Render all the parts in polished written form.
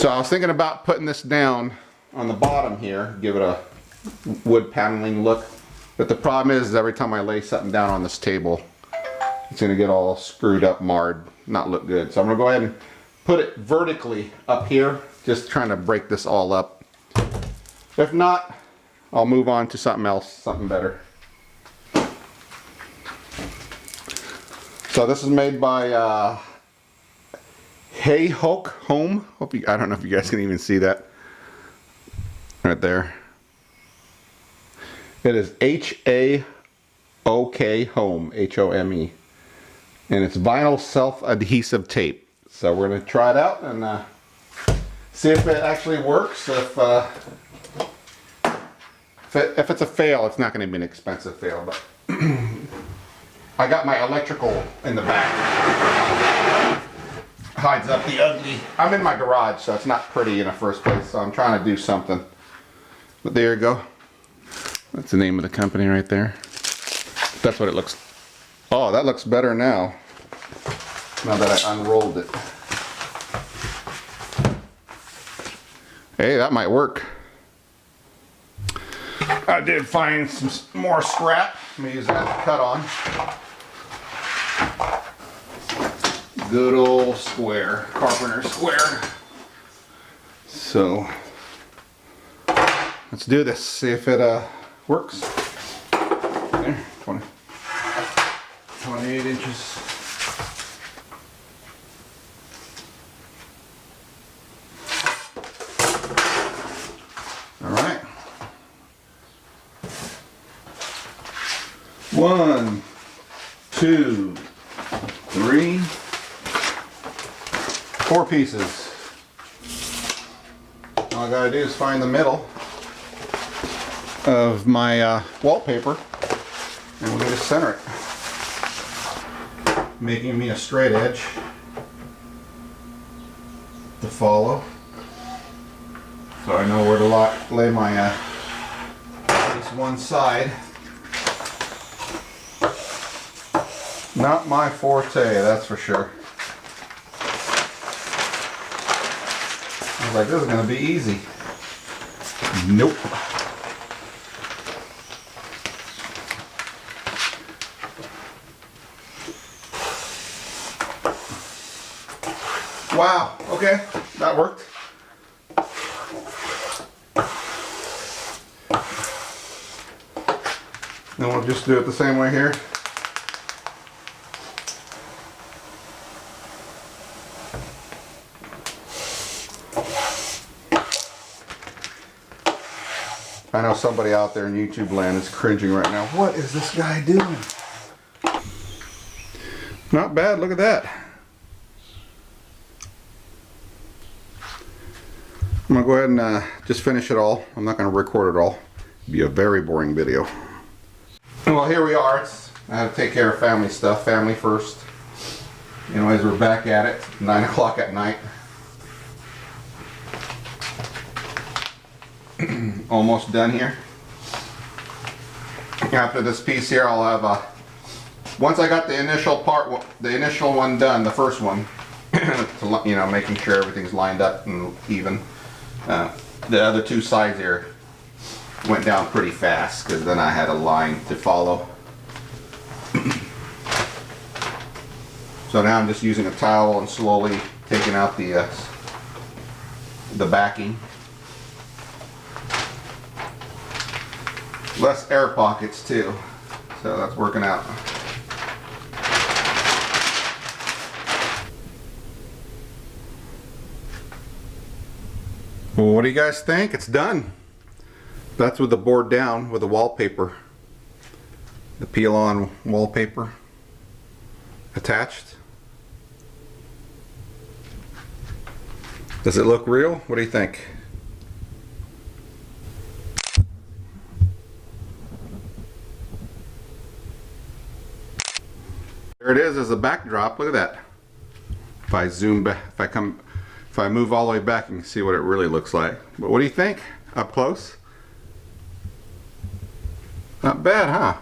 So I was thinking about putting this down on the bottom here, give it a wood paneling look. But the problem is every time I lay something down on this table, it's going to get all screwed up, marred, not look good. So I'm going to go ahead and put it vertically up here, just trying to break this all up. If not, I'll move on to something else, something better. So this is made by Hey Hulk Home. I don't know if you guys can even see that right there. It is H-A-O-K Home, H-O-M-E. And it's vinyl self-adhesive tape. So we're going to try it out and see if it actually works. If it's a fail, it's not going to be an expensive fail. But I got my electrical in the back. Hides up the ugly. I'm in my garage, so it's not pretty in the first place. So I'm trying to do something. But there you go. That's the name of the company right there. That's what it looks. Oh, that looks better now. Now that I unrolled it. Hey, that might work. I did find some more scrap. I'm gonna use that to cut on. Good old square, carpenter square. So let's do this. See if it works. There, 28 inches. All right. 1, 2, 3, 4 pieces. All I gotta do is find the middle of my wallpaper, and we're gonna center it, making me a straight edge to follow, so I know where to lay my at least one side. Not my forte, that's for sure. I was like, this is going to be easy. Nope. Wow, okay, that worked. Then we'll just do it the same way here. I know somebody out there in YouTube land is cringing right now. What is this guy doing? Not bad, look at that. I'm gonna go ahead and just finish it all. I'm not gonna record it all. It'd be a very boring video. Well, here we are. I have to take care of family stuff. Family first. Anyways, we're back at it. 9 o'clock at night. Almost done here. After this piece here, I'll have once I got the initial part, the initial one done, the first one, to, you know, making sure everything's lined up and even. The other two sides here went down pretty fast because then I had a line to follow. So now I'm just using a towel and slowly taking out the backing. Less air pockets too, so that's working out. Well, what do you guys think? It's done. That's with the board down with the wallpaper, the peel-on wallpaper attached. Does it look real? What do you think? There it is as a backdrop. Look at that. If I zoom back, if I move all the way back, you can see what it really looks like. But what do you think? Up close? Not bad, huh?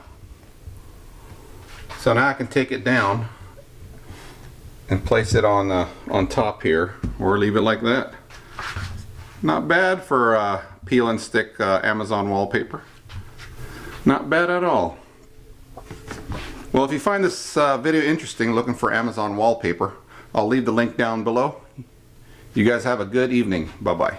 So now I can take it down and place it on top here, or leave it like that. Not bad for peel and stick Amazon wallpaper. Not bad at all. Well, if you find this video interesting, looking for Amazon wallpaper, I'll leave the link down below. You guys have a good evening. Bye-bye.